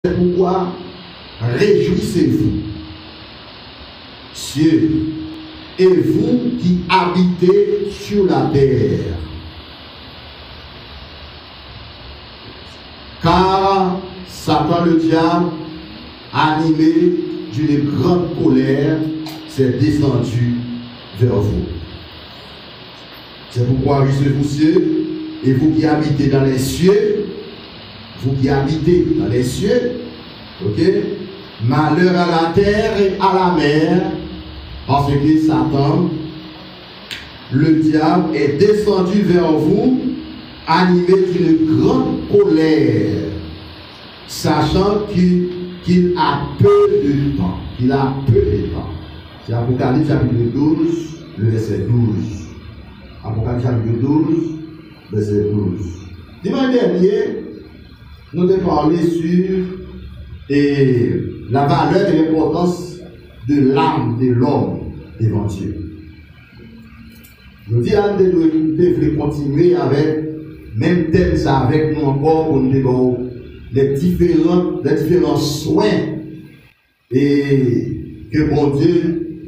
C'est pourquoi réjouissez-vous, cieux, et vous qui habitez sur la terre. Car Satan le diable, animé d'une grande colère, s'est descendu vers vous. C'est pourquoi réjouissez-vous, cieux, et vous qui habitez dans les cieux, vous qui habitez dans les cieux, ok? Malheur à la terre et à la mer, parce que Satan, le diable, est descendu vers vous, animé d'une grande colère, sachant qu'il a peu de temps. Il a peu de temps. C'est Apocalypse chapitre 12, le verset 12. Apocalypse chapitre 12, verset 12. Dimanche dernier, nous avons parlé sur la valeur et l'importance de l'âme de l'homme devant Dieu. Nous disons que nous devons continuer avec même thème ça avec nous encore pour nous dévoiler les différents soins et que bon Dieu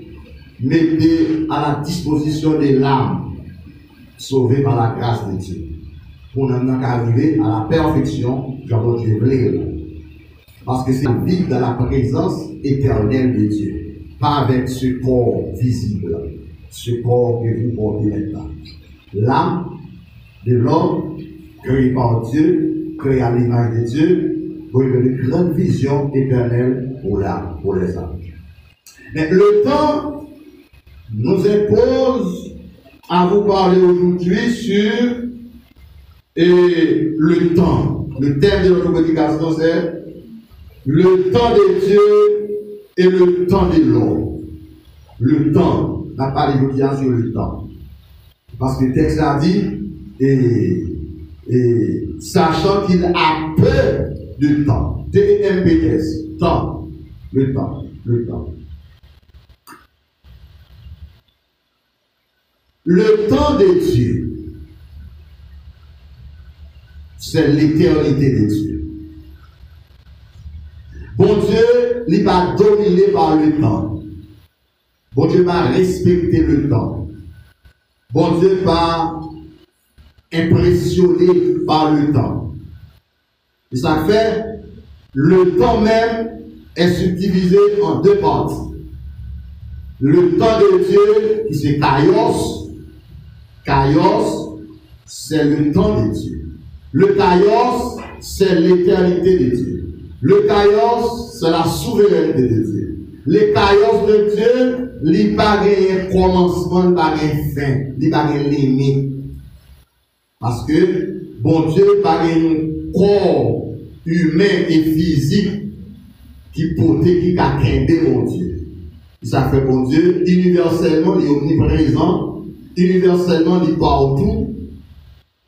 mette à la disposition de l'âme sauvée par la grâce de Dieu. Pour nous arriver à la perfection, j'en Dieu voulait. Parce que c'est vivre dans la présence éternelle de Dieu, pas avec ce corps visible, ce corps que vous portez maintenant. L'âme de l'homme, créé par Dieu, créé à l'image de Dieu, pour une grande vision éternelle pour l'âme, pour les âmes. Mais le temps nous impose à vous parler aujourd'hui sur le temps. Le thème de notre prédication, c'est le temps de Dieu et le temps de l'homme. Le temps, on n'a pas aujourd'hui sur le temps. Parce que le texte a dit, sachant qu'il a peu de temps. TMPS, temps, le temps, le temps. Le temps de Dieu, c'est l'éternité de Dieu. Bon Dieu, il va dominer par le temps. Bon Dieu va respecter le temps. Bon Dieu va impressionner par le temps. Et ça fait, le temps même est subdivisé en deux parties. Le temps de Dieu, qui c'est Kaios. Kaios, c'est le temps de Dieu. Le Kaios, c'est l'éternité de Dieu. Le Kaios, c'est la souveraineté de Dieu. Le Kaios de Dieu, il n'y a pas de commencement, il n'y a pas de fin, il n'y a pas de limite. Parce que, bon Dieu, il n'y a pas de corps humain et physique qui peut être mon Dieu. Ça fait bon Dieu, universellement, il est omniprésent, universellement, il est partout.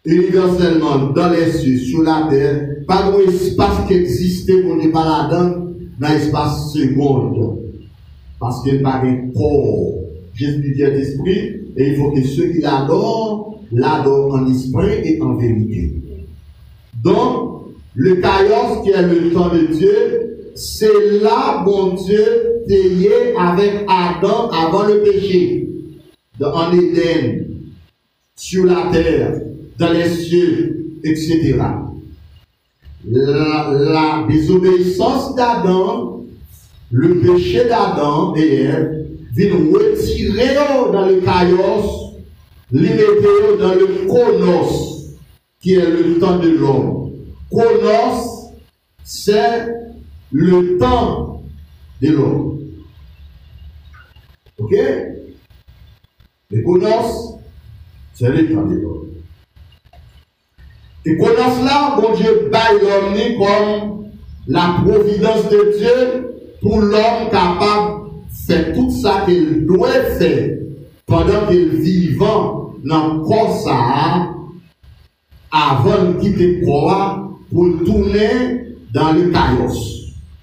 Universellement, dans les cieux, sur la terre, pas d'espace qui existe pour ne pas là-dedans, dans l'espace seconde. Parce qu'il n'y a pas de corps. Jésus dit d'esprit, et il faut que ceux qui l'adorent en esprit et en vérité. Donc, le Kaios qui est le temps de Dieu, c'est là, bon Dieu, payé avec Adam avant le péché. En Éden, sur la terre, dans les cieux, etc. La désobéissance d'Adam, le péché d'Adam et Ève, vient retirer dans le Kaios, les mettre dans le Chronos, qui est le temps de l'homme. Chronos, c'est le temps de l'homme. Ok? Le Chronos, c'est le temps de l'homme. Et Chronos là, bon Dieu baille l'homme comme la providence de Dieu pour l'homme capable de faire tout ça qu'il doit faire pendant qu'il est vivant dans le corps ça, avant de quitter le corps pour tourner dans le Kaios,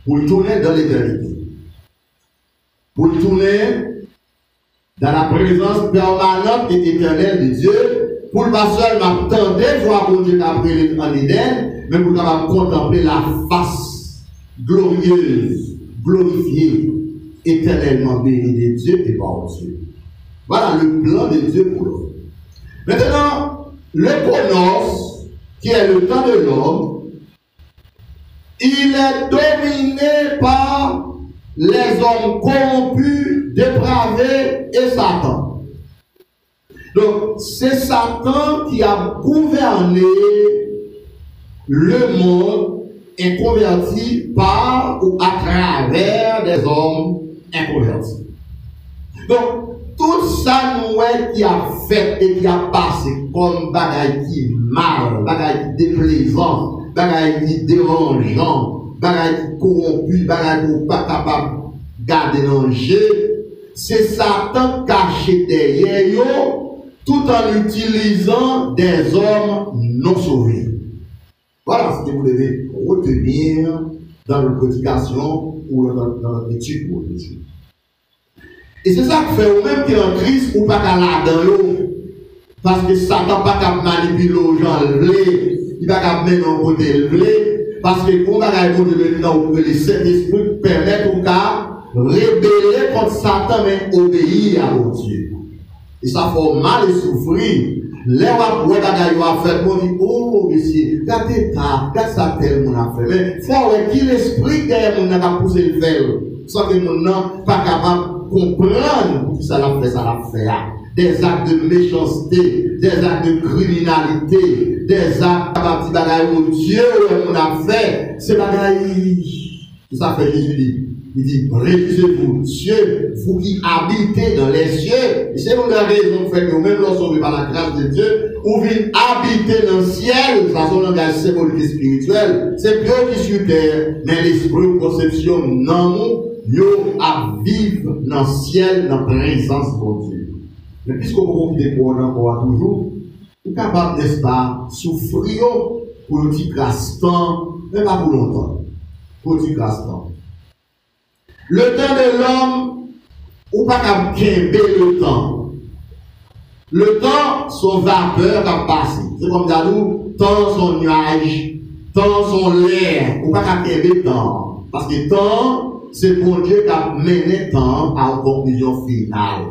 pour tourner dans l'éternité, pour tourner dans la présence permanente et éternelle de Dieu. Pour pas seulement tenter, voir mon Dieu après en Éden, mais pour capable contempler la face glorieuse, glorifiée, éternellement bénie de Dieu et par Dieu. Voilà le plan de Dieu pour l'homme. Maintenant, le chronos, qui est le temps de l'homme, il est dominé par les hommes corrompus, dépravés et Satan. Donc, c'est Satan qui a gouverné le monde inconverti par ou à travers des hommes inconvertis. Donc, tout ça, nous, qui a fait et qui a passé comme bagaille qui mal, bagaille qui déplaisant, bagaille qui dérangeant, bagaille qui corrompu, bagaille qui pas capable de garder dans le jeu, c'est Satan caché derrière eux, tout en utilisant des hommes non sauvés. Voilà ce que vous devez retenir dans la prédication ou dans l'étude pour l'étude. Et c'est ça qui fait au même qui en Christ ou pas qu'à la dans l'eau. Parce que Satan pas qu'à manipuler les gens, il pas qu'à mettre en côté le parce que on va regarder dans le Saint-Esprit permettre au cas rébeller contre Satan mais obéir à mon Dieu. Et ça fait mal et souffrir. Les gens qui ont fait, on dit, oh, monsieur, regardez ça tel mon affaire. Mais il faut qu'il l'esprit derrière mon a poussé le faire. Sans que mon nom pas capable de comprendre qui ça l'a fait. Des actes de méchanceté, des actes de criminalité, des actes de bagaille où Dieu mon a fait. C'est bagaille. Ça fait Jésus dit. Il dit, réjouissez-vous, Dieu, vous qui habitez dans les cieux. Et c'est pour la raison fait que nous-mêmes, lorsqu'on est par la grâce de Dieu, ou vient habiter dans le ciel, ça son langage symbolique et spirituel, c'est Dieu qui sur terre, mais l'esprit ou conception, non, nous, à vivre dans le ciel, dans la présence de Dieu. Mais puisqu'on peut quitter pour encore toujours, nous sommes capables, n'est-ce pas, souffrir pour un petit grasse-temps, mais pas pour longtemps. Pour un petit grasse-temps. Le temps de l'homme, ou pas qu'à quimber le temps. Le temps, son vapeur qui a passé. C'est comme nous, temps son nuage, temps son l'air, ou pas qu'à quimber le temps. Parce que temps, c'est bon Dieu qui a mené le temps à une conclusion finale.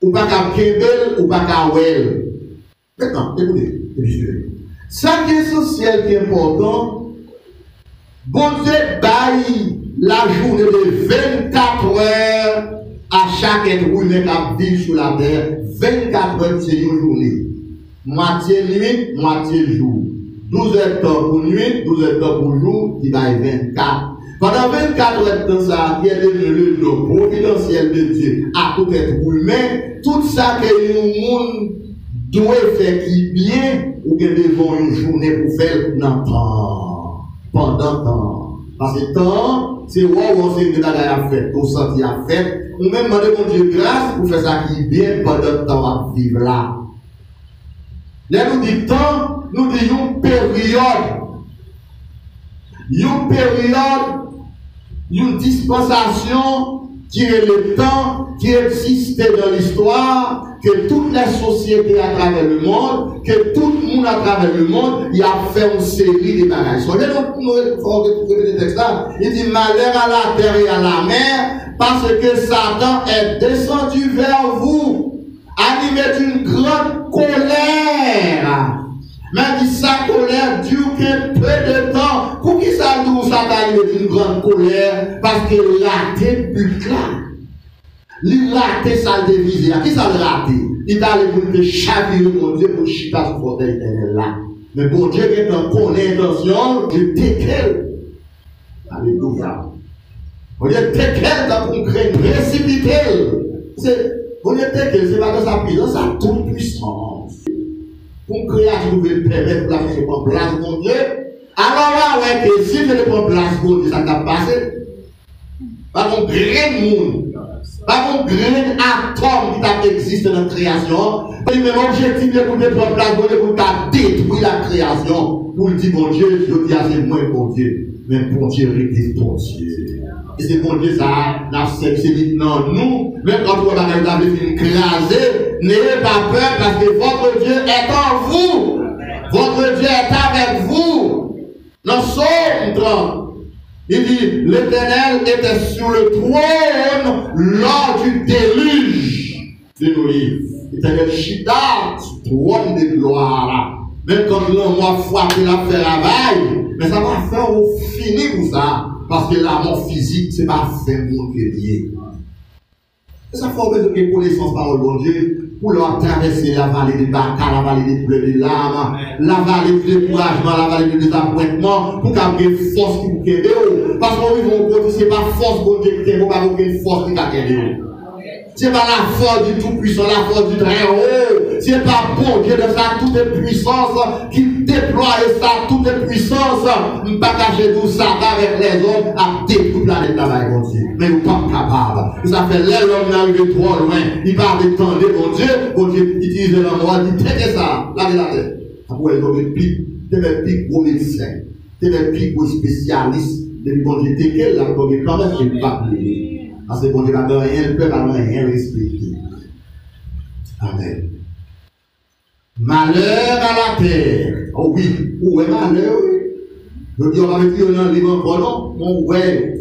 Ou pas qu'à quimber, ou pas qu'à well. Maintenant, écoutez, ça qui est essentiel, qui est important, bon Dieu baille la journée de 24 heures à chaque être humain qui vit sur la terre. 24 heures, c'est une journée. Moitié nuit, moitié jour. 12 heures de temps pour nuit, 12 heures de temps pour jour, qui va être 24. Pendant 24 heures de temps, ça qui est devenu le don providentiel de Dieu à tout être humain, tout ça que le monde doit faire qui bien, ou que devant une journée pour faire dans le temps. Pendant le temps. Parce que temps, c'est où on sait que la a fait, au senti à fait, ou même demander mon Dieu grâce pour faire ça qui est bien pendant le temps à vivre là. Là, nous disons temps, nous disons période. Une période, une dispensation qui est le temps qui existe dans l'histoire, que toutes les sociétés à travers le monde, que tout le monde à travers le monde, il a fait une série de bagages. Il dit malheur à la terre et à la mer, parce que Satan est descendu vers vous, animé d'une grande colère. Mais dit sa colère dure que peu de temps. Pour qui ça nous Satan animé d'une grande colère? Parce que raté but là. Il raté sa devise. Qui ça le raté? Il a allé pour te chavirer mon Dieu pour chita sur fauteuil éternel là. Mais bon Dieu qui est en l'intention de tekel. Alléluia. Bon Dieu tekel dans qu'on crée précipité. Bon Dieu tekel, c'est pas dans sa puissance, sa toute puissance. Pour créer un nouvel permettre la faire en place, mon Dieu. Alors là, ouais, que si je ne prends place, mon Dieu, ça t'a passé. Pas mon grain de monde. Pas mon grain atome qui existe dans la création. Et même objectif de pour te prendre place, mon Dieu, pour détruire la création. Pour le dire, mon Dieu, je dis à c'est moi, mon Dieu. Mais mon Dieu, reste ton Dieu. Et c'est mon Dieu, ça, c'est maintenant nous, même quand vous avez écrasé, n'ayez pas peur parce que votre Dieu est en vous. Votre Dieu est avec vous. Dans Psaume 30, il dit, l'Éternel était sur le trône lors du déluge de Noé. L'Éternel chita sur le trône de gloire. Même quand l'homme a frappé la fait travail, mais ça va faire au fini pour ça. Parce que la mort physique, c'est pas fait pour que lié. Et ça fait besoin de connaissance par le bon Dieu pour leur traverser la vallée des bacas, la vallée des pleurs des larmes, la vallée du découragement, la vallée du désappointement, pour qu'il y ait une force qui vous ait. Parce qu'on vit au côté, c'est pas force bon Dieu qui ait, pas aucune force qui ait. C'est pas la force du tout-puissant, la force du très haut. C'est pas bon Dieu de sa toute puissance qui déploie sa toute puissance. Ne pas cacher tout ça avec les hommes à détruire la planète là-bas, mon Dieu. Mais vous pas capable. Ça fait l'homme arrivé trop loin. Il parle de temps de mon Dieu utilise le langage, il dit traitez ça, lavez la tête. Après, il y a des pics, des pics gros médecins, des pics gros spécialistes. Depuis bon Dieu, t'es quel là, quand même, il ne pas plier. Parce que bon Dieu n'a rien, le peuple n'a rien respecté. Amen. Malheur à la terre. Oh oui, où est malheur? Je dis, on va mettre dans le livre encore, non? Mon ouais.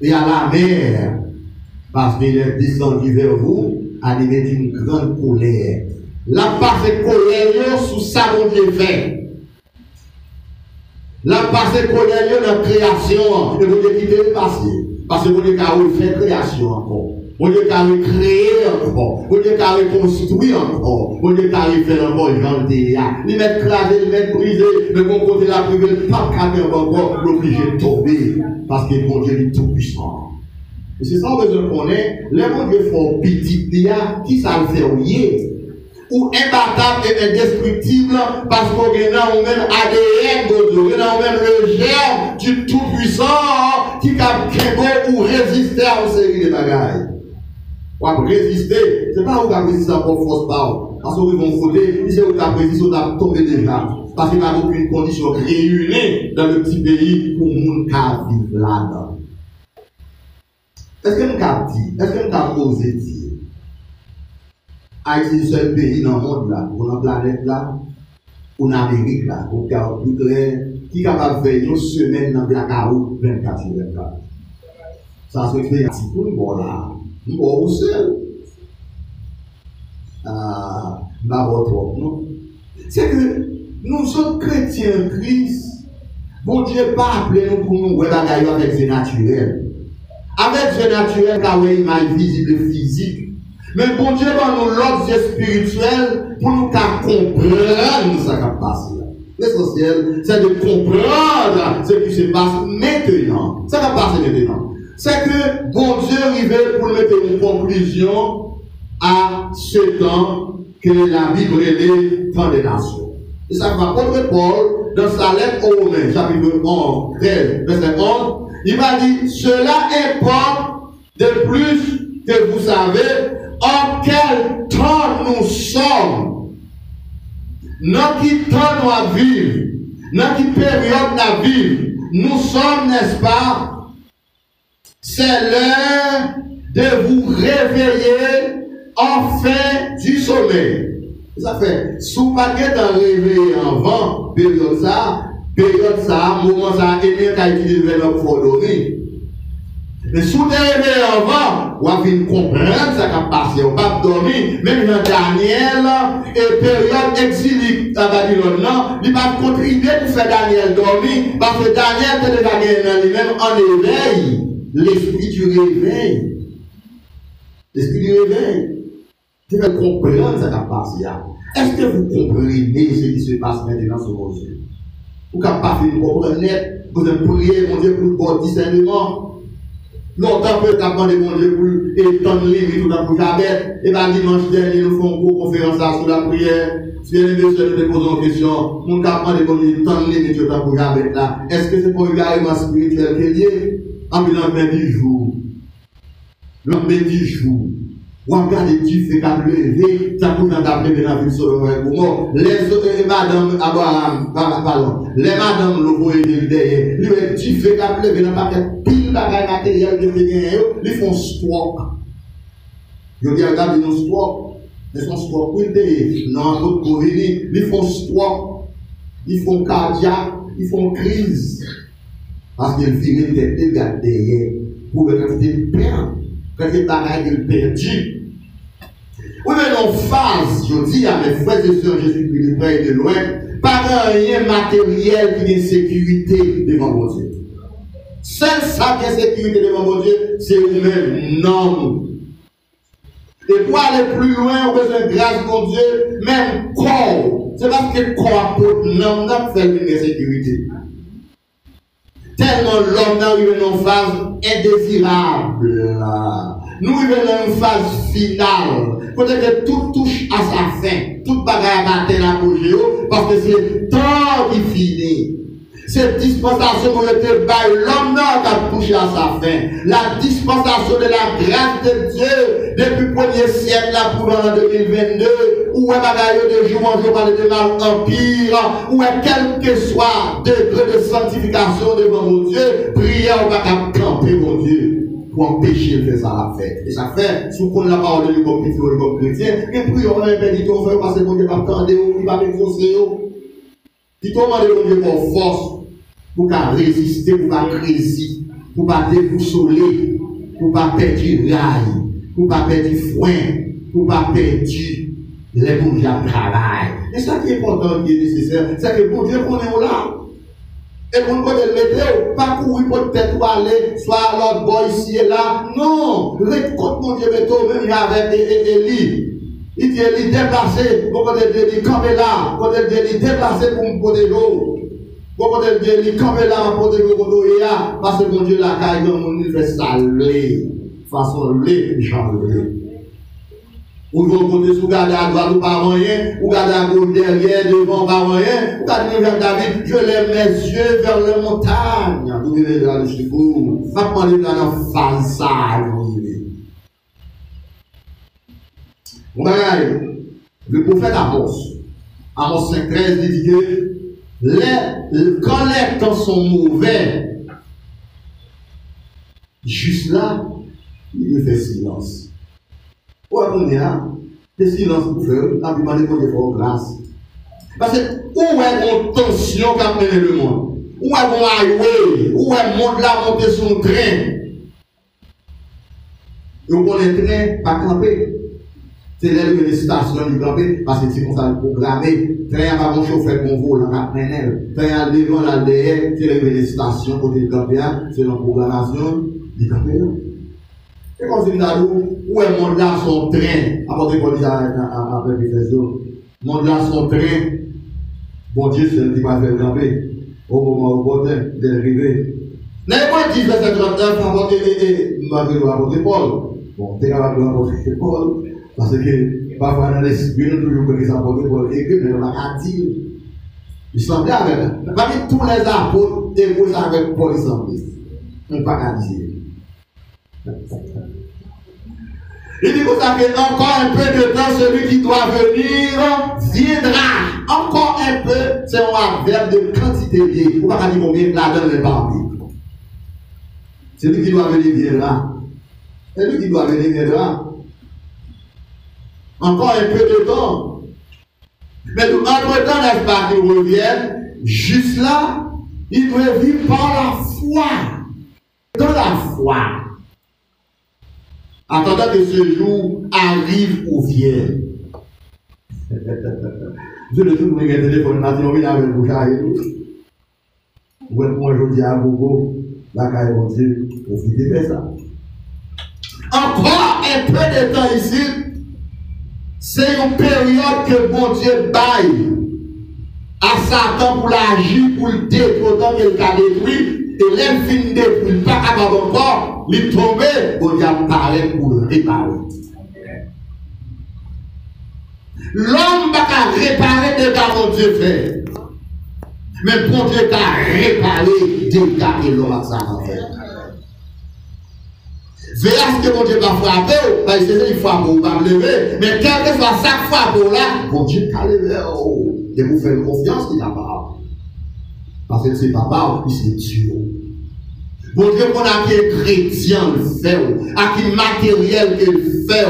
Et à la mer, parce qu'il est descendu vers vous, animé d'une grande colère. La passée colère sous ça, mon Dieu fait. La passée colère dans la création, et vous devez quitter le passé. Parce que vous devez faire création encore. Vous devez créer encore. Vous devez construire encore. Vous devez faire encore genre de il met crasé, il met brisé, mais bon côté la privée, pas qu'à encore l'obligé de tomber. Parce que bon Dieu est tout puissant. Et c'est ça qu'on connaît. Les bon Dieu font petit, qui ça le fait ouiller. Ou imbattable et indestructible parce qu'on a même ADN de Dieu, on a même le germe du tout-puissant qui peut ou résister à une série de bagailles. Ou résister, c'est pas où tu as résisté encore force par parce que vous vont côté, c'est où tu as résisté, où tu as tombé déjà. Parce qu'il n'y a aucune condition réunie dans le petit pays pour nous vivre là-dedans. Est-ce que nous avons dit, est-ce que nous avons osé dire? Haïti est le seul pays dans le monde là, pour la planète là, pour l'Amérique là, pour plus clair, qui est capable de faire une semaine dans la carreau 24 sur 24. Ça se fait un petit peu, bon là, bon seul. Non? C'est que nous sommes chrétiens Christ, bon Dieu pas appelé nous pour nous voir avec ce naturel. Avec ce naturel, car oui, il est visible et physique. Mais bon Dieu va nous l'objet spirituel pour nous comprendre ce qui va passer. L'essentiel, c'est de comprendre ce qui se passe maintenant. Ça va passer maintenant. C'est que bon Dieu arrive pour mettre une conclusion à ce temps que la Bible est temps des nations. Et ça va contre Paul dans sa lettre aux Romains, chapitre 11, 13, verset 11. Il va dire, cela importe de plus que vous savez en quel temps nous sommes, dans quel temps nous vivons, dans quelle période nous vivons. Nous sommes, n'est-ce pas? C'est l'heure de vous réveiller enfin du sommeil. Ça fait, sous paquet d'en réveiller avant, période ça, moment ça, et bien qu'à utiliser le verbe pour dormir. Mais sous des réveils avant, on va venir comprendre ce qui a passé. On va dormir, même dans Daniel, et période exilique à Babylone, il va contribuer pour faire Daniel dormir, parce que Daniel peut déjà gagner dans lui-même en éveil. L'esprit du réveil. L'esprit du réveil. Tu vas comprendre ce qui a passé. Est-ce que vous comprenez ce qui se passe maintenant sur vos yeux? Vous n'avez pas fait comprendre net, vous avez prié, mon Dieu, pour le bon discernement. Longtemps, peut-être, demandé mon Dieu pour étendre les limites pour jamais. Et bien, dimanche dernier, nous faisons une conférence sur la prière. Si les messieurs nous posent une question, nous avons demandé mon Dieu étendre les limites pour jamais là. Est-ce que c'est pour un égarement spirituel qui est lié? En plus, l'an 10 jours. L'an 10 jours. Ou regardez Dieu fait qu'à lever, ça peut nous appeler dans la vie de les autres, madame Abraham, pardon, les madame le voient derrière, lui, Dieu fait qu'à lever dans la pile de matériel de gagner, ils font stock. Je dis, regardez nos stock, ils font stock, oui, non, d'autres ils font stock, ils font cardiaque, ils font crise. Parce qu'ils virent tête de garde derrière. Pour que quand ils perdent, quand ils bagaillent, ils perdent. Oui, mais en phase, je dis à mes frères et sœurs Jésus-Christ de près et de loin, pas rien matériel qui est sécurité devant mon Dieu. Seul ça qui est sécurité devant mon Dieu, c'est vous-même, non. Et pour aller plus loin, on a besoin de grâce mon Dieu, même corps. C'est parce que le corps n'a fait une sécurité. Tellement l'homme arrive dans une phase indésirable. Nous arrivons dans une phase finale. Peut-être que tout touche à sa fin. Toute bagarre à battre l'apogée parce que c'est le temps qui finit. Cette dispensation pour être bail, l'homme n'a pas touché à sa fin. La dispensation de la grâce de Dieu depuis le premier siècle là pour l'an 2022, où est bagaille de jour en jour par le mal empire, où est quel que soit degré de sanctification devant mon Dieu, prière on va camper mon Dieu pour empêcher de faire ça à la fête. Et ça fait, sous qu'on la parole de comme petit ou comme chrétien, et prière on a un bénédiction, on fait passer mon Dieu par tendre, il va m'exaucer. Si on demande mon Dieu pour force, pour pas résister, pour pas créer, pour pas déboussoler, pour pas perdre rail, pour pas perdre foin, pour pas perdre les bons dieux de travail. Et ça qui est important, qui est nécessaire, c'est que bon Dieu qu'on est là. Et qu'on peut le mettre, pas courir pour peut-être aller, soit à l'autre bois ici et là. Non, récolte mon Dieu, même avec Élie. Il dit, Élie déplacé, pour que Élie camper là, pour que Élie déplacé pour me poser l'eau. Pour que Élie camper là, pour poser l'eau, parce que mon Dieu, la caille, il fait saler, façon lait, janvier. Ou vous comptez sous garder à droite ou pas rien, ou garder à gauche derrière, devant pas rien, ou garder vers David, je lève mes yeux vers les montagnes. Vous vivez dans le chico, pas parler dans la façade. Regardez, le prophète Amos 5,13 dit que quand les temps sont mauvais, juste là, il fait silence. Où est-ce qu'on est là? Le silence pour faire, la plupart des fois, il faut grâce. Parce que où est mon tension qui a mené le monde? Où est mon highway? Où est le monde là monter son train? Et on connaît le train, pas camper. C'est là que les stations du camper, parce que c'est comme ça programmé. Train à mon chauffeur qu'on vole, on a plein d'aile. Train à devant, là derrière, c'est là que les stations côté du camper, c'est la programmation du camper. C'est comme si nous avons où est mon là son train, après qu'on dit avec les réseaux. Mon là son train, bon Dieu, c'est le qui va faire camper. Au moment où on est arrivé. N'ayez pas dit verset 39, apporter Paul. Bon, t'es capable d'apporter Paul, parce que parfois dans l'esprit, nous toujours connaissons apporter Paul écrit, mais on a dit. Il semblait avec. Parmi tous les apôtres, et vous avec Paul, il semblait. On ne peut pas dire. Il dit que ça fait encore un peu de temps, celui qui doit venir viendra. Encore un peu, c'est un verbe de quantité liée. Vous ne pouvez pas dire combien là donne les barbies. Celui qui doit venir viendra. Celui qui doit venir viendra. Encore un peu de temps. Mais entre-temps, n'est-ce pas qu'il revienne, juste là, il doit vivre par la foi. Dans la foi. Attendant que ce jour arrive ou vienne. Je le trouve avec un téléphone, maintenant, il a avec vous et tout. Vous êtes moi aujourd'hui à Gogo, la caille mon Dieu, profitez de ça. Encore un peu de temps ici, c'est une période que mon Dieu baille à Satan pour l'agir, pour le détruire, autant qu'il a détruit. Et l'infini détruit, pas capable encore, il tombe, on y apparaît pour le réparer. L'homme va pas réparer des cas que Dieu fait. Mais bon Dieu va réparer des cas que l'homme a ça à faire. Veillez à ce que mon Dieu va frapper, parce que il frappe ou va lever, mais quel que soit sa frappe là, bon Dieu va lever. Et vous faites confiance qu'il n'a pas. Parce que c'est papa, puis c'est Dieu. Bon Dieu, qu'on a qui chrétien le fait, à qui matériel qu'il fait,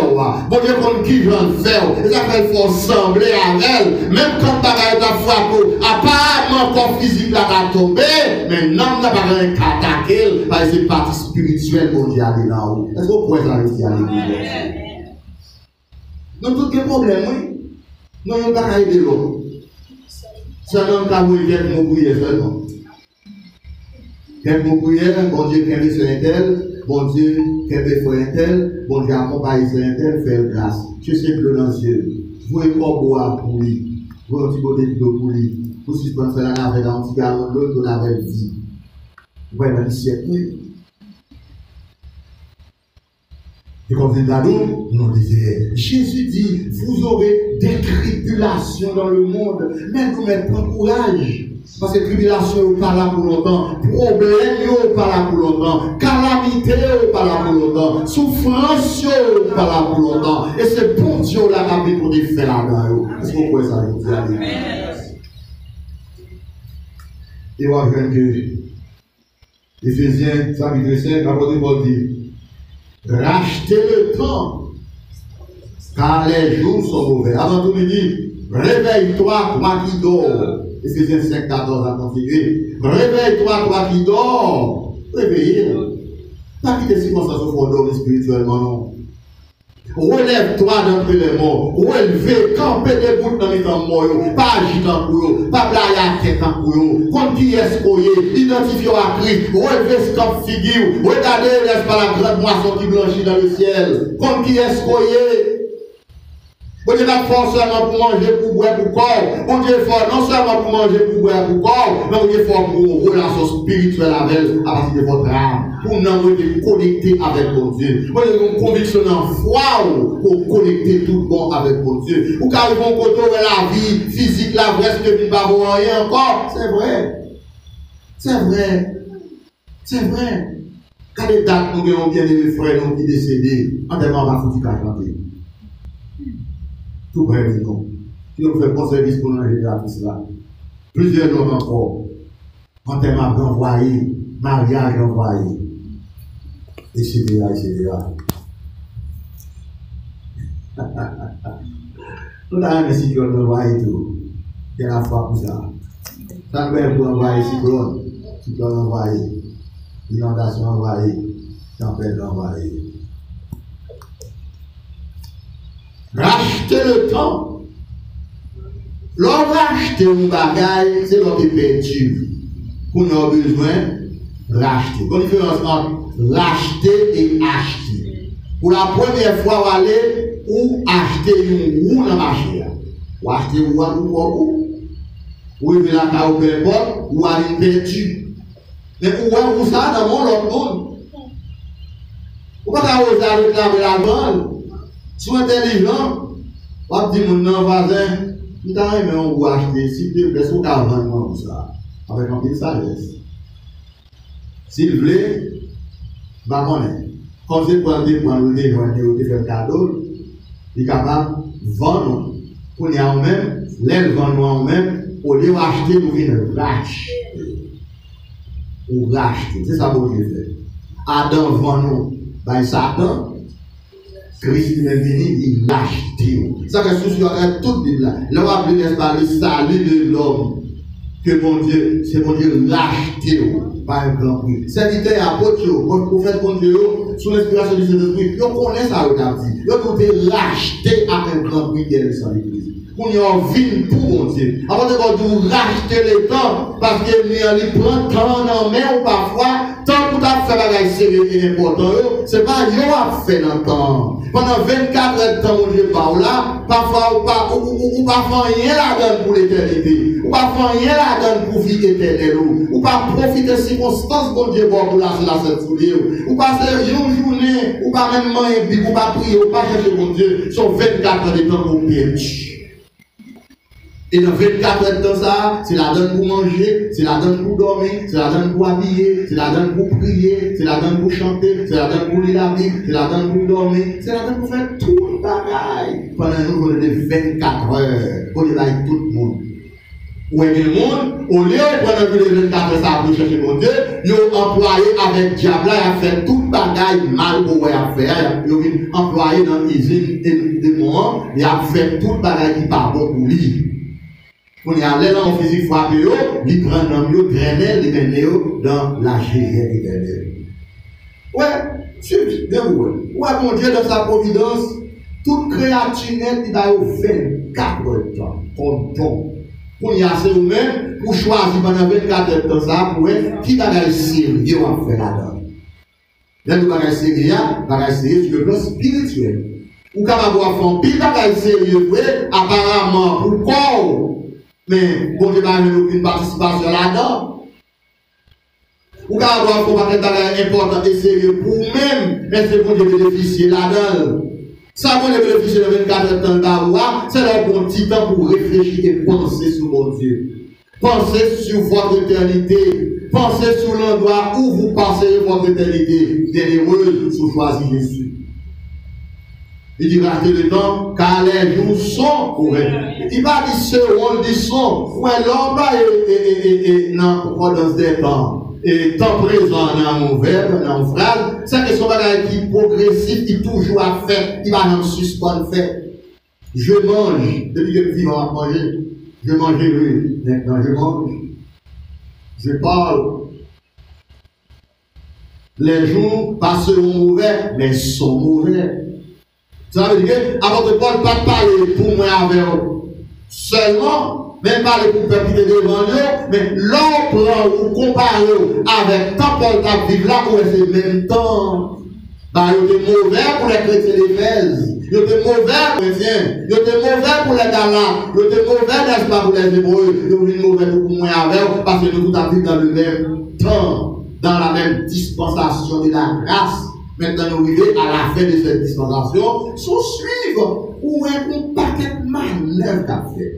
bon Dieu, qu'on qui veut le faire, et ça fait il faut sembler avec elle, même quand bagaille ta foi, apparemment corps physique là va tomber, mais non, n'a pas rien qu'à attaquer, parce que c'est partie spirituelle qu'on dit aller là haut. Est-ce qu'on pourrait s'arrêter à l'église? Nous tous les problèmes, oui. Nous n'avons pas qu'à aider l'autre. Seulement qu'à vous aider mon prière seulement. Quelques mots prière, bon Dieu, qu'elle est sur un tel, bon Dieu, qu'elle est sur un tel, bon Dieu, accompagne sur un tel, faire grâce. Je sais que dans les yeux, vous êtes pas boire pour lui, vous êtes un petit peu d'eau pour lui, vous suspendez faire la navette dans un petit gallon d'eau, vous avez vie. Vous voyez, dans le siècle, et comme vous êtes nous disait, Jésus dit, vous aurez des tribulations dans le monde, mais vous mettez pas courage. Parce que tribulation n'est pas là pour longtemps, problème n'est pas là pour longtemps, calamité n'est pas là pour longtemps, souffrance n'est pas là pour longtemps. Et c'est bon Dieu là qui a pour des faits là-dedans. Est-ce que vous pouvez ça vous dire? Et on va voir que Éphésiens chapitre 5, l'apôtre Paul dit, rachetez le temps, car les jours sont mauvais. Avant tout, il dit, réveille-toi, toi qui dors. Éphésiens 5, 14 à continuer. Réveille-toi, toi qui dors. Réveillez-vous. Pas quitter ces circonstances au fond dormir spirituellement, non. Relève-toi d'entre les morts. Relevez, campez debout dans les temps morts. Pas agir en couillon. Pas blaguer à tête en couillon. Comme qui est-ce qu'on est, identifiez à Christ. Relevez ce cap figure. Regardez, n'est-ce pas la grande moisson qui blanchit dans le ciel. Comme qui est-ce qu'on est. Bon Dieu n'a pas seulement pour manger, pour boire, pour corps. Bon Dieu est fort non seulement pour manger, pour boire, pour corps, mais bon Dieu est fort pour une relation spirituelle avec elle, à partir de votre âme. Pour nous être connectés avec mon Dieu. Bon Dieu, une conviction en foi pour connecter tout bon avec mon Dieu. Ou car ils vont côté la vie physique, la vraie, ce que nous ne pouvons rien encore. C'est vrai. C'est vrai. C'est vrai. Quand les dates nous avons bien aimé frères nous qui décédés, on ne va pas foutre qu'à chanter. Tout près de nous. Si on fait bon service pour nous aider à tout cela. Plusieurs hommes encore. En termes d'envoyer, mariage envoyé, etc. etc. Nous avons un cyclone envoyé tout. C'est la foi pour ça. Ça nous aide pour envoyer cyclone envoyé, inondation envoyée, tempête envoyée. Racheter le temps. L'on racheter un bagage, c'est l'on qui perdu. Pour nous avoir besoin, racheter. Quelle différence entre racheter et acheter? Pour la première fois, vous allez ou acheter une roue dans la machine. Ou acheter une roue, ou avez la carte, peu importe, ou allez perdu. Mais où ça dans mon autre monde? Vous ne pouvez pas réclamer la bande. Si vous êtes intelligent, vous avez dit mon voisin, vous avez aimé on va acheter, s'il te plaît, vous avez vendre ça. Avec un peu de sagesse. S'il vous plaît, bah connaître. Comme c'est pour le faire cadeau, il est capable de vendre. Pour nous en même, les vendre en même, au lieu d'acheter, nous venons racheter. Ou racheter. C'est ça que Dieu fait. Adam vend nous, ben Satan. Christ est venu, il lâche Dieu. Ça fait souci à toute Bible là. Là, on va appeler, n'est-ce pas, le salut de l'homme. Que mon Dieu, c'est mon Dieu lâche Dieu. Par un grand prix. Serviteur apôtre, votre prophète, mon Dieu, sous l'inspiration du Saint-Esprit, ils connaissent ça, ils ont dit. Ils ont été rachetés à un grand prix qui est le sang d'église. On y a vie pour mon Dieu. Avant de vous racheter le temps, parce qu'il prend temps en main ou parfois, tant pour faire bagage sérieux et important, c'est pas yo a fait dans le temps. Pendant 24 heures de temps, mon Dieu parle là, parfois ou pas rien la donne pour l'éternité, ou pas rien la donne pour vie éternelle, ou pas profiter de circonstances mon Dieu pour lâcher la scène sous lui, ou pas faire une journée, ou pas même manger, ou pas prier, ou pas chercher mon Dieu, sont 24 heures de temps pour perdre. Et dans 24 heures de temps, ça, c'est la donne pour manger, c'est la donne pour dormir, c'est la donne pour habiller, c'est la donne pour prier, c'est la donne pour chanter, c'est la donne pour lire la Bible, c'est la donne pour dormir, c'est la donne pour faire tout le bagaille. Pendant nous, on est 24 heures, pour aller tout le monde. Ou est le monde, au lieu de prendre les 24 heures pour chercher mon Dieu, ils ont employé avec diable, ils ont fait tout bagaille mal pour faire, ils ont employé dans l'usine de moi, ils ont fait tout bagaille qui n'est pas bon pour lui. On est allé dans le physique frappé, ils prennent un mieux, drainer, ils mettent dans la génie éternelle. Ouais, c'est bien, ouais, mon Dieu, dans sa providence, toute créature nette, il a 24 heures de temps, comme ton. Pour y aller vous-même, pour choisir pendant 24 heures de temps, ça, pour qui bagaille sérieux à faire là-dedans. Là, nous bagaille sérieux sur le plan spirituel. Ou quand on va faire un pile bagaille sérieux, apparemment, pour quoi? Mais, bon Dieu, n'a aucune participation là-dedans. Ou quand on va faire un bagaille important et sérieux pour vous-même, mais c'est pour Dieu bénéficier là-dedans. Ça va les bénéficier de 24 heures de temps, c'est leur bon petit temps pour réfléchir et penser sur mon Dieu. Pensez sur votre éternité. Pensez sur l'endroit où vous passerez votre éternité. Bienheureuse, si vous choisissez Jésus. Il dit rachetez le temps, car les jours sont ouverts. Il va dire seront, dit sont. Ouais, l'homme est dans concordance des temps. Et temps présent dans mon verbe, dans mon phrase, c'est que son bagage qui est progressif, qui est toujours à faire, il va dans le suspens faire. Je mange, depuis que je vis à manger, je mange, maintenant je mange, je parle. Les jours passeront mauvais, mais sont mauvais. Ça veut dire que, avant de Paul, pas parler pour moi avec eux seulement, même pas les couples qui étaient devant eux, mais l'on prend ou compare avec tant Paul qui vivent là, où c'est le même temps. Bah, il était mauvais pour les chrétiens d'Éphèse, il était mauvais pour les chrétiens, il était mauvais pour les Galates, il était mauvais, n'est-ce pas, pour les Hébreux, il était mauvais pour moi avec eux, parce que nous tous vivons dans le même temps, dans la même dispensation de la grâce. Maintenant, nous arrivons à la fin de cette dispensation, sous suivre où est un paquet de manœuvres qu'a fait.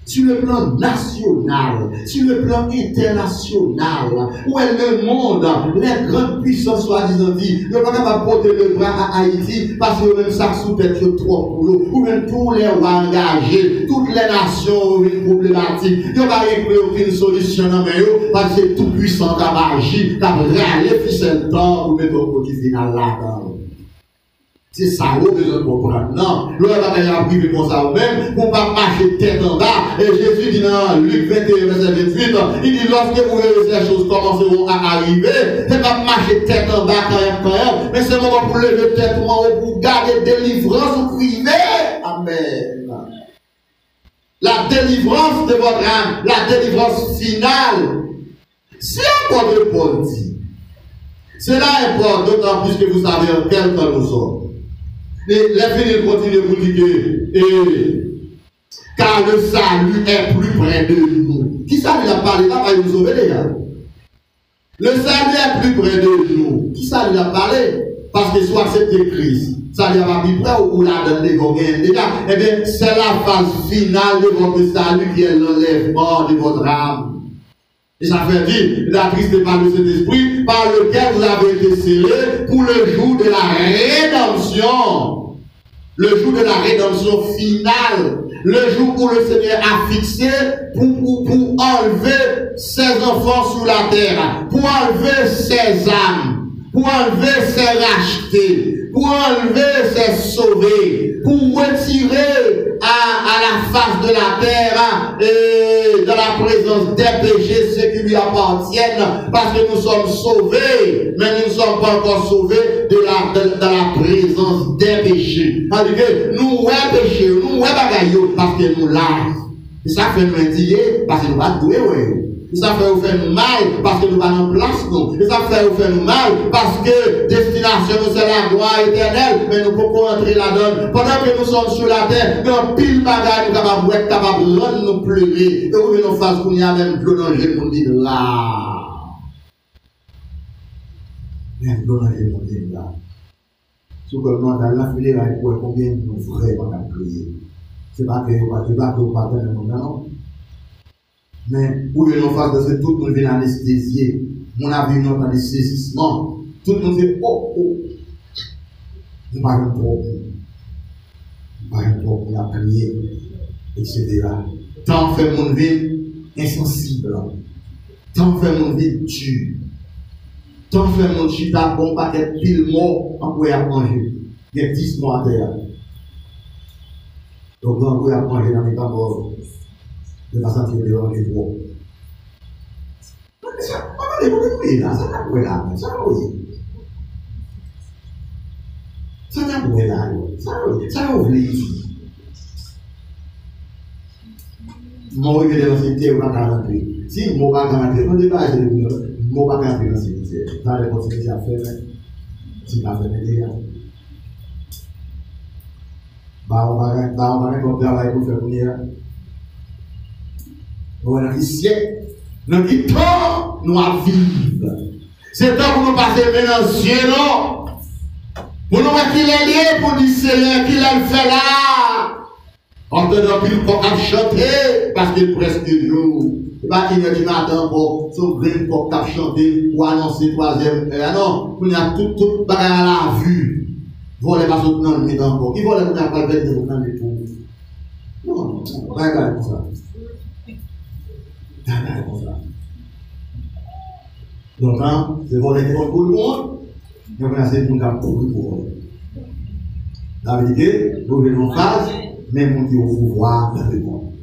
Sur le plan national, sur le plan international, où est le monde, les grandes puissances soi-disant dit, ne pas capable de porter le bras à Haïti parce que même ça sous tête trop pour l'eau, ou même tous les rois engagés, toutes les nations ont une problématique, il n'y a pas aucune solution dans eux parce que c'est tout puissant qui a agi, qui a râlé ficelle temps pour mettre au côté final là-dedans. C'est ça, vous avez besoin de comprendre. Non, l'autre va aller privé comme ça vous-même, pour ne pas marcher tête en bas. Et Jésus dit dans Luc 21, verset 28, il dit lorsque vous verrez ces choses commenceront à arriver, c'est pas marcher tête en bas quand même, mais c'est le moment pour lever tête en haut, pour garder délivrance privée. Amen. La délivrance de votre âme, la délivrance finale. Si l'apôtre Paul dit, cela importe d'autant plus que vous savez en quel temps nous sommes. Et les filles continuent pour dire car le salut est plus près de nous. Qui ça lui a parlé là, va nous sauver les gars. Le salut est plus près de nous. Qui ça lui a parlé? Parce que soit c'est Christ, ça lui a pas plus près ou la donne des gars. Eh bien, c'est la phase finale de votre salut qui est l'enlèvement de votre âme. Et ça fait dire, la triste par de cet esprit par lequel vous avez été scellés pour le jour de la rédemption. Le jour de la rédemption finale. Le jour où le Seigneur a fixé pour enlever ses enfants sur la terre. Pour enlever ses âmes. Pour enlever ses rachetés. Pour enlever ses sauvés. Pour retirer à la face de la terre et dans la présence des péchés ceux qui lui appartiennent parce que nous sommes sauvés mais nous ne sommes pas encore sauvés de la présence des péchés. C'est-à-dire que nous péché, nous bagaille parce que nous là. Et ça fait nous indigner parce que nous pas doués. Et ça fait nous faire mal parce que nous pas en place nous. Et ça fait nous faire mal parce que destination c'est la gloire éternelle mais nous pouvons entrer là-dedans pendant que nous sommes sur la terre dans pile bagaille nous capables de rendre nous pleurer et nous venons face qu'on y a même l'eau dans le monde là. Même l'eau dans le monde là. Sous le mental là filer là pour combien nous vraiment prier. C'est pas que vous pas dans le monde non. Mais où nous face de ce tout le monde vient anesthésier. Mon avis non dans les saisissements. Tout le monde dit oh. Nous parlons trop. Nous parlons trop pour la prière, etc. Tant fait mon vie, insensible. Tant fait mon vie dur. Tant fait mon chita bon paquet pile mort en quoi à manger. Il y a 10 mois à terre. Donc on peut à manger dans les temps morts. De la santé de l'homme trop. Ça va les là, ça va là, ça va ça va là, ça va ouvrir. Moi, je vais dans le cimetière, je ne vais pas rentrer. Si je ne vais pas rentrer, on ne va pas rentrer dans le cimetière. Ça va continuer à faire. Si je ne vais pas faire, on va faire un travail pour faire venir. Dans le siècle, dans le temps, nous vivons. C'est temps pour nous passer maintenant dans le ciel, non? Pour nous mettre les liens, pour dire Seigneur, qu'il a fait là. On te donne plus pour chanter parce qu'il est presque jour. Et pas qu'il y a du matin pour sauver pour chanter ou annoncer troisième. Non, il y a tout bagage à la vue. Voler pas soutenir dans le milieu encore. Il vole pour la pas de vous dans le tout. Non, regarde comme ça. Regarde comme ça. Donc, c'est voler pour le monde. Mais on a assez pour nous pour la vérité, nous venons en phase. Même on dit au pouvoir dans le monde.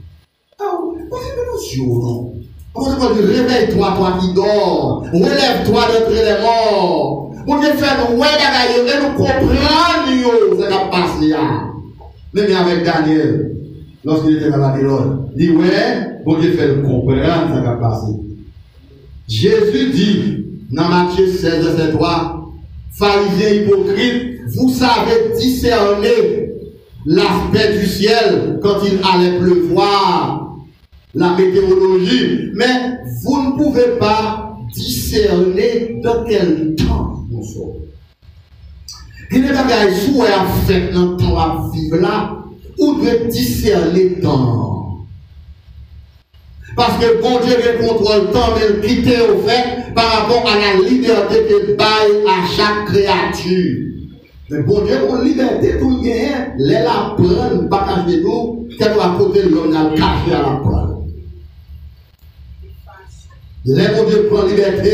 Alors, c'est une notion, non? On va dire, réveille-toi, toi qui dors. Relève-toi d'entre les morts. On dit, faire nous, et nous comprendre ce qui a passé là. Même avec Daniel, lorsqu'il était dans la Babylone, il dit, ouais, on dit, faire nous comprendre ce qui a passé. Jésus dit, dans Matthieu 16, verset 3, pharisiens hypocrites, vous savez discerner l'aspect du ciel quand il allait pleuvoir, la météorologie, mais vous ne pouvez pas discerner dans quel temps nous sommes. Il n'est pas qu'à souhaiter à faire dans le temps à vivre là, ou de discerner le temps. Parce que bon Dieu contrôle le temps, mais il quitte au fait par rapport à la liberté qu'il baille à chaque créature. Mais bon Dieu, pour liberté, tout le monde, les la prendre, pas cacher tout, qu'elle doit côté de l'homme, elle cache à la prendre. Les bon Dieu prend liberté,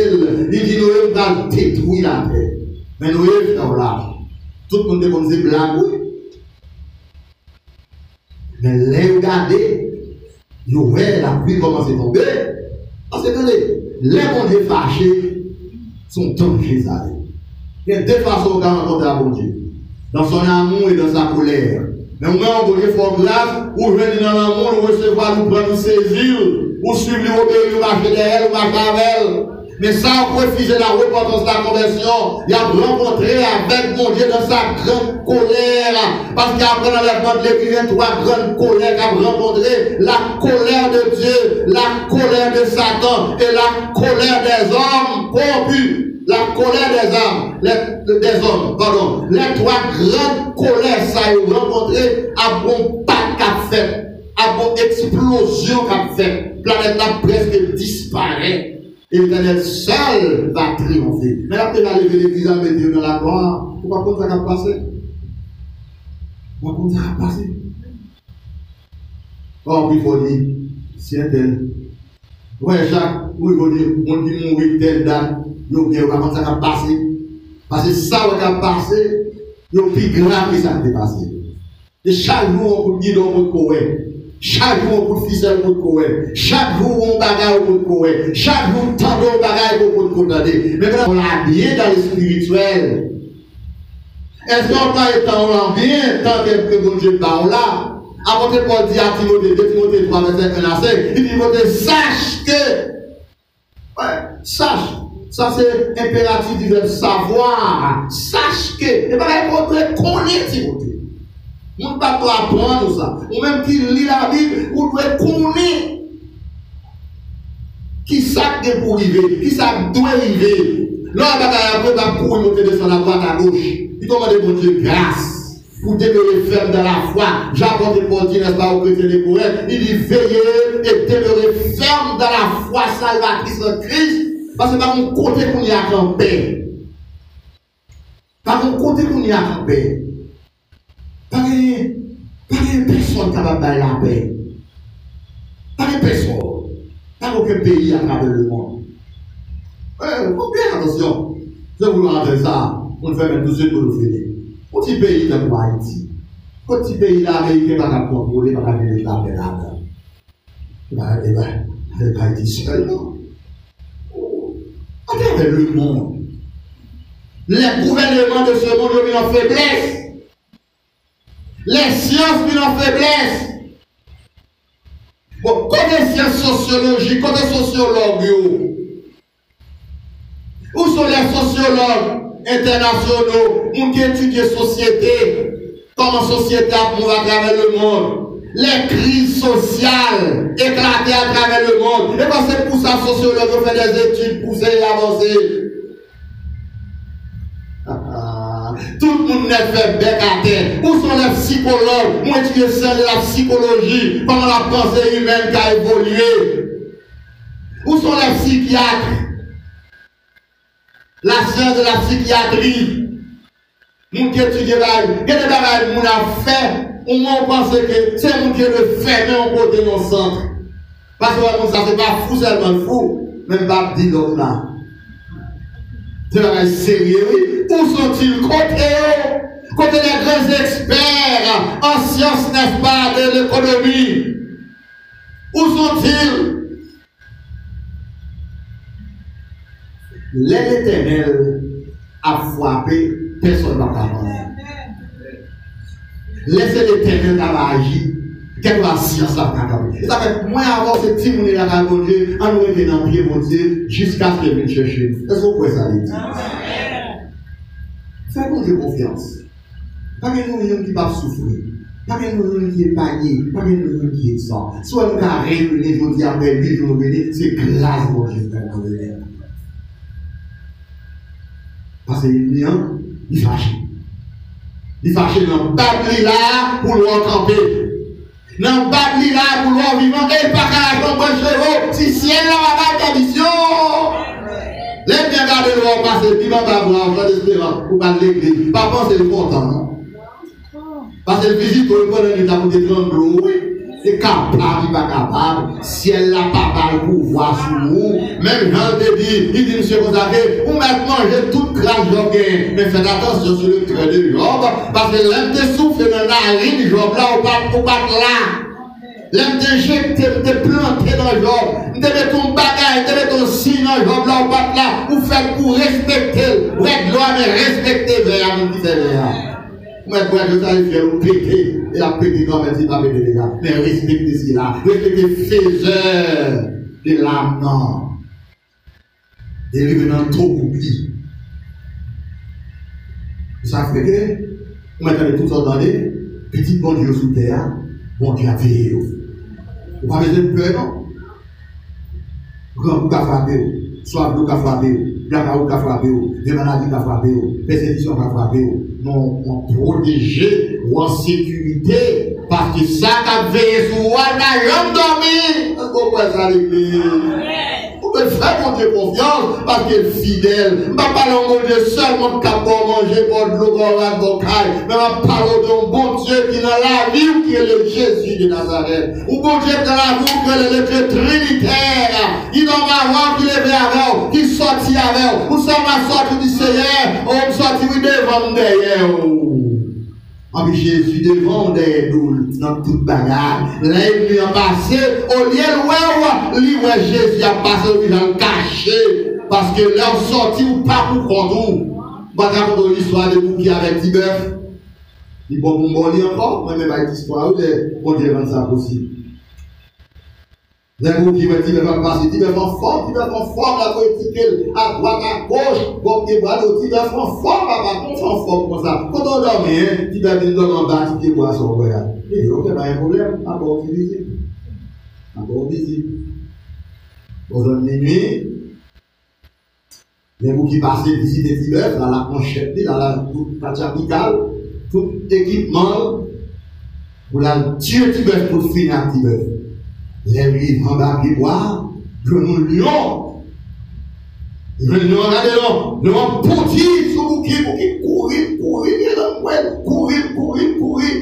il dit nous allons détruire la terre. Mais nous sommes là. Tout le monde est comme si blague, oui. Mais les regardez, vous voyez la pluie commence à tomber. Parce que les bon Dieu fâchés sont dangereux. Il y a deux façons de rencontrer bon Dieu. Dans son amour et dans sa colère. Mais au moins, on peut faire grâce, ou venir dans l'amour, ou recevoir, ou prendre, saisir, ou suivre, ou obéir, ou marcher derrière, ou marcher avec elle. Mais ça, on peut refuser la repentance de la conversion. Il a rencontré avec mon Dieu dans sa grande colère. Parce qu'après l'enlèvement de l'écrivain, trois grandes colères qu'a rencontré. La colère de Dieu, la colère de Satan et la colère des hommes corrompus. La colère des hommes, pardon. Les trois grandes colères, ça a rencontré à bon pas qu'a fait, à bon explosion qu'a fait. La planète a presque disparaît. Et l'Éternel seul va triompher. Mais après, il va lever l'église à mettre dans la gloire. Pourquoi comme ça va passer? Pourquoi comme ça va passer? Or, il faut dire, c'est un tel. Ouais, Jacques, où il faut dire, on dit mourir telle date. Yo bien comment ça va passer parce que ça va passer yo plus grave que ça qui passé et chaque jour on peut dire on peut courir chaque jour on peut ficelle pour courir chaque jour on bagarre pour courir chaque jour tant de bagarre pour condamner mais on l'a bien dans le spirituel est-ce qu'on va être bien tant que bon Dieu parle là avant que Paul dit à Timothée 2 Timothée 3 verset 1 à 5 il dit Timothée sache que ouais sache. Ça c'est impératif du verbe savoir. Sache que. Et bien, il faut connaître Timothée. On ne peut pas apprendre ça. Ou même qui lit la Bible, on doit connaître. Qui ça que pour arriver, qui ça doit arriver. Là, on va courir, monter descendre à droite à gauche. Il demande bon Dieu grâce. Pour demeurer ferme dans la foi. J'apporte pour dire, n'est-ce pas, aux chrétiens des poètes. Il dit veillez et demeurer ferme dans la foi salvatrice en Christ. Parce que par mon côté qu'on y a en paix. Par mon côté qu'on y a en paix. Pas de personne capable de la paix. Pas de personne. Dans aucun pays à travers le monde. Faut bien attention. Je vous entendre ça. On fait même tout ce que nous faisons. Un petit pays comme Haïti. Un petit pays là, Américain, pas qu'à contrôler, pas qu'à venir la paix là. C'est Haïti seul, non? À travers le monde. Les gouvernements de ce monde ont mis en faiblesse. Les sciences mis en faiblesse. Bon, côté sciences sociologiques, côté sociologues, où sont les sociologues internationaux qui étudient la société, comment la société a mouru à travers le monde, les crises sociales éclatées à travers le monde. Et bien c'est pour ça que les sociologues font des études poussées et avancées. Tout le monde n'est fait bec à terre. Où sont les psychologues? Moi, tu es seul de la psychologie, comment la pensée humaine qui a évolué. Où sont les psychiatres? La science de la psychiatrie. Nous qui étudions là, il y a des bagages qu'on a fait, on pense que c'est nous qui le fait, mais on côté nos centres. Parce que ça, c'est pas fou seulement fou, même pas dit l'autre là. C'est un sérieux, oui. Où sont-ils? Côté des grands experts en sciences, n'est-ce pas, de l'économie. Où sont-ils? L'Éternel a frappé, personne ne va pas faire. Laissez l'Éternel agir. Quelle est la science là? Ça fait moins avant ce petit monde là dans mon Dieu, en nous mettant dans pied mon Dieu, jusqu'à ce qu'il vienne chercher. Est-ce que vous pouvez ça dire? Faites-nous de confiance. Pas que nous qui pas souffrir. Pas que nous qui est panier. Pas que nous qui est sang. Soit nous qui avons réuni, je dis après 8 jours, c'est grâce mon Dieu. Parce que il est fâché. Il est fâché dans le babli là pour le camper. Dans le babli là pour le vivant. Et pas qu'à la bon chevaux. Si ciel là va pas de mission. Laisse bien garder le roi passer. Puis va pas voir. Pas d'espérance. Pour pas l'église. Pas penser le content. Non? Parce que le visite pour le prendre un état pour des grands gros. C'est capable, il pas capable. Si elle n'a pas le pouvoir sur nous, même Jean te dit, il dit, monsieur Gonzague, vous mettez manger toute grâce Job, mais faites attention sur le cœur de Job, parce que l'homme te souffle dans la narine, Job là, ou pas là. L'homme te jette, te planté dans Job, te met ton bagage, te met ton signe dans Job là, ou pas là, ou faites pour respecter, ou être gloire, mais respecter vers mon petit verre. Mais pour être ça, il fait le péter. Et la péter comme elle dit, pas péter les gars. Mais respectez cela. Respectez faiseur de l'âme, non. Et revenant trop oubli. Ça fait que, vous mettez tout ça dans les petits bon Dieu sous terre, bon Dieu a veillé. Vous n'avez pas besoin de peur, non? Grand coup a frappé, soit bleu a frappé, blackout a frappé, des maladies a frappé, persécution a frappé. Non, on protéger ou en sécurité parce que ça a veillé sur moi, n'a jamais dormi. Est-ce qu'on peut ça l'église? Vous pouvez faire mon Dieu confiance parce qu'il est fidèle. Je ne parle pas de mon Dieu seulement qui a manger pour de l'eau, pour mais je parle d'un bon Dieu qui est dans la vie, qui est le Jésus de Nazareth. Ou bon Dieu dans la vie, qui est le Dieu trinitaire. Il en va voir qui est avec vous, qui sortit avec vous. Vous sommes à sortir du Seigneur, on sortit devant derrière. En Jésus devant derrière nous dans toute bagarre. Là, il en passé, au lieu de Jésus a passé au visage caché. Parce que là, on sortit ou pas pour contre nous. Je vais raconter l'histoire de Bouki avec Tibeuf. Il faut vous montrer encore, moi-même avec l'histoire, on dirait rendre ça possible. Les gens qui me disent, il va passer, il va faire forme, la politique, à droite, à gauche, pour qu'il va il va faire forme, papa, on fait forme comme ça. Quand on dort, il va venir dans le bas, il va son voyage. Il dit, ok, pas un problème, encore visite. Encore visite. Aux heures de minuit, les gens qui passent visiter Tibet, dans la conchette, dans la partie apicale, tout équipement, pour la tuer Tibet pour finir Tibet. Les livres en bas qui boivent, que nous lions. Nous regardons, nous avons petit sur vous qui courir,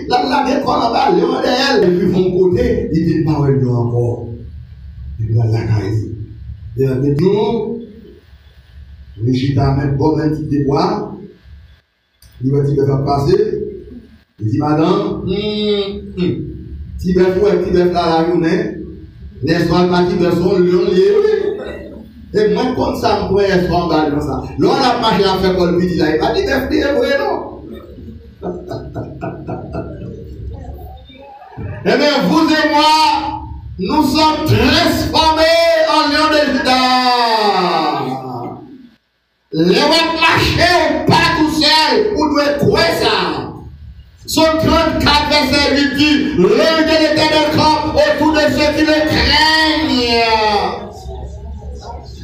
la défense en bas, les derrière, et puis vont côté, ils disent pas, nous encore. Et puis la caille Dernier jour, le chita même bon un petit débois. Il va dire faire passer. Il dit madame, petit bœuf ou un petit bœuf là la journée, laisse-moi pas petit bœuf son lion lié. Et moi comme ça, je pourrais être en bas comme ça. Là, on a marché à faire comme le petit là, il va dire bœuf lié, vrai non? Eh bien, vous et moi, nous sommes transformés en lion de Juda. Les gens marcher pas tout seul, vous devez croire ça. Son 34 verset 8 dit, l'œil de l'Éternel campe autour de ceux qui le craignent.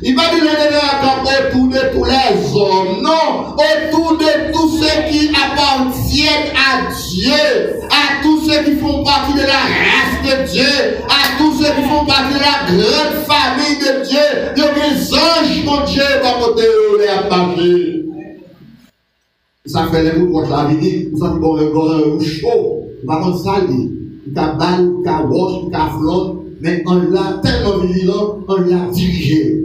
Il va dire l'Éternel campe autour de tous les hommes, non, autour de tous ceux qui appartiennent à Dieu, à tous ceux qui font partie de la race de Dieu, à tous ceux qui font partie de la grande famille de Dieu, de mes anges, mon Dieu, va monter les appartenir. Ça fait les mots de la vie, vous savez qu'on est chaud, par contre ça, il a balle, il a roche, il a flotte, mais on l'a tellement vigilant, on l'a dirigé.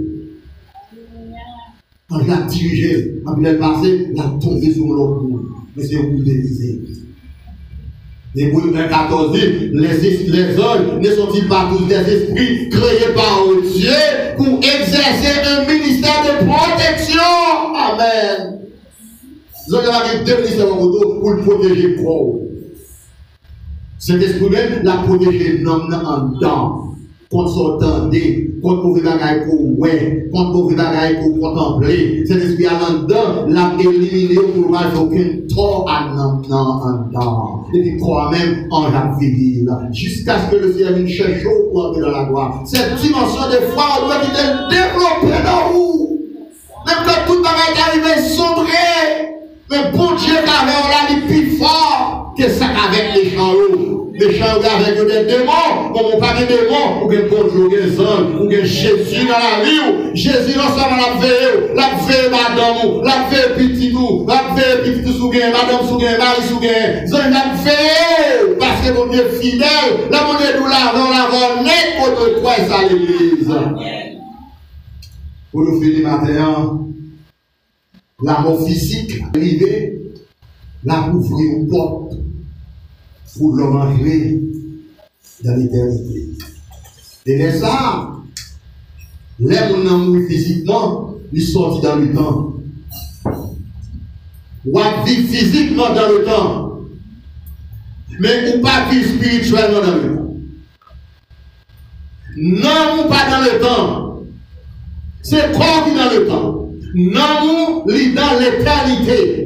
On l'a dirigé, on l'a passé, il a tombé sur l'autre bout, mais c'est un coup dévisé. Et pour le 14 dit, les hommes ne sont-ils pas tous des esprits créés par Dieu pour exercer un ministère de protection? Amen. Vous avez deux ministères pour le protéger le corps. Cet esprit-même l'a protégé l'homme en dedans. Contre son tendé, contre mauvais bagaille pour ouais, contre mauvais bagaille pour contempler. Cet esprit en dedans l'a éliminé pour ne faire aucun tort en dedans. Et puis quand même en raffinée, jusqu'à ce que le Seigneur vienne chercher pour entrer dans la gloire. Cette dimension de foi, on doit être développée dans vous. Même quand tout bagaille est arrivé sombré. Mais bon Dieu, on l'a dit plus fort que ça avec les gens. Les gens avec des démons, on pas des démons, ou des bon Dieu, des anges, ou des Jésus dans la vie. Jésus non seulement la veille madame, la veille petit nous, la veille petit sougain, madame sougain, mari sougain, zone la veille, parce que mon Dieu fidèle, la monnaie nous l'avons net contre toi et à l'église. Pour nous finir matin, la mort physique arrivée, la ouvrir aux portes pour l'homme arriver dans l'éternité. Et les ça, les gens qui physiquement, ils sortent dans le temps. Ou vivre physiquement dans le temps, mais ou pas vivre spirituellement dans le temps. Non, ou pas dans le temps. C'est quoi qui est dans le temps? Non, nous, dans l'éternité.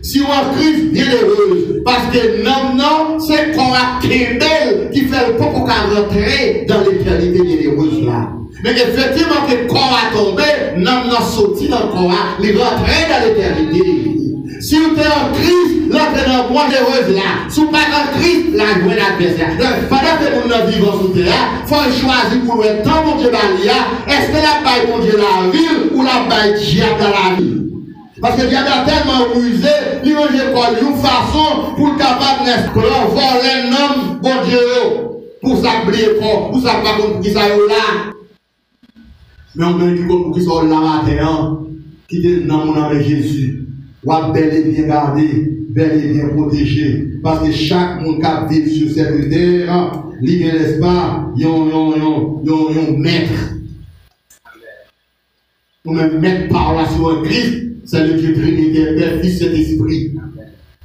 Si on a Christ, bien heureuse. Parce que non, c'est qu'on a Kembel qui fait le pour qu'on rentrer dans l'éternité bien heureuse là. Mais effectivement, que quand on a tombé, non, sorti dans le corps, il rentrer dans l'éternité. Si vous êtes en Christ, l'entrée dans le monde heureuse là. Si vous n'êtes pas en Christ, la joie l'adversaire. Pendant que nous vivons sous terre, il faut choisir pour le temps, mon Dieu, est-ce que la baille, mon Dieu, la ville ou la baille diable dans la ville? Parce que le diable a tellement rusé, il va une façon pour le capable d'escroc, voler un homme, bon Dieu, pour s'abrir fort, pour ça pas contre qui ça là. Mais on veut dire pour qui ça là matin, qui est dans mon nom de Jésus. Ou à bel et bien gardé, bel et bien protégé. Parce que chaque monde qui vit sur cette terre, il n'y a pas, yon maître. Ou même mettre par là sur un Christ, c'est le Dieu Trinité, Père, Fils, Saint-Esprit.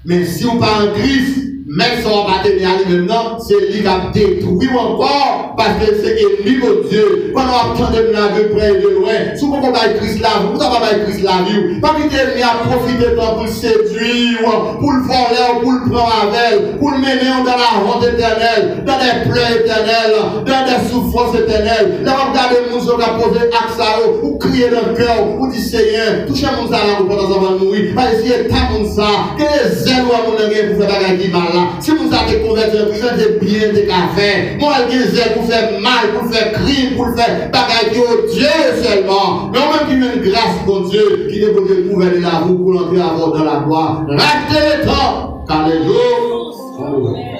Mais si on parle en Christ, même si on va tenir à lui maintenant, c'est lui qui a détruit encore, parce que c'est ennemi de Dieu. Quand on attend de la vie près et de loin, si on va Christ la vie, vous n'avez pas Christ la vie. Pas que l'ennemi a profité de pour le séduire, pour le voler, pour le prendre avec, pour le mener dans la honte éternelle, dans des pleurs éternelles, dans des souffrances éternelles. Là, on regarde les gens qui ont posé accès, ou crier dans le cœur, ou dire Seigneur, touchez mon salaire pour pendant ça va mourir. Allez-y, tapons ça, que les ailes ou à mon égard pour faire bagarre mal. Si vous avez converti en Christ, c'est bien des cafés. Moi, je disais pour faire mal, pour faire crime, pour faire bagaille au Dieu seulement. Mais on même qui met une grâce pour Dieu, qui dépose le pouvoir de la roue pour l'entrer à bord dans la gloire. Rachetez le temps, car les jours sont mauvais.